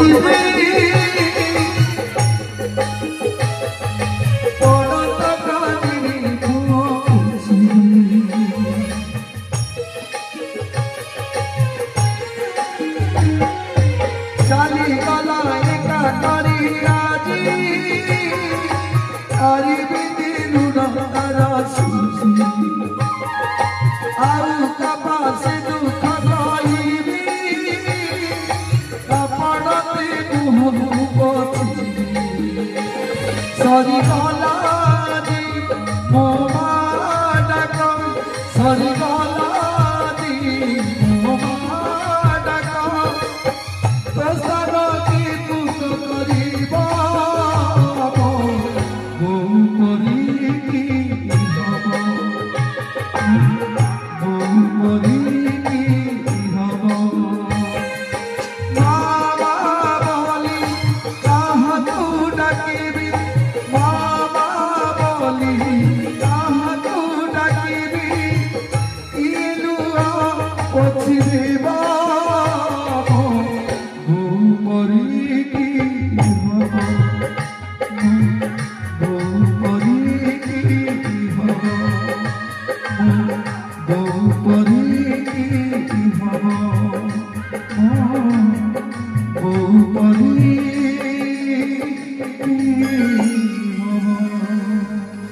সরিবে চালি গলা একা করি আজি আরি বিদিনু রহরা সুজি আউ কাপাসে দুঃখ গাইবি কাপড়তে মুহ বছি সরি গলা দি মোমা ডাক সরি গলা দি মোমা ডাক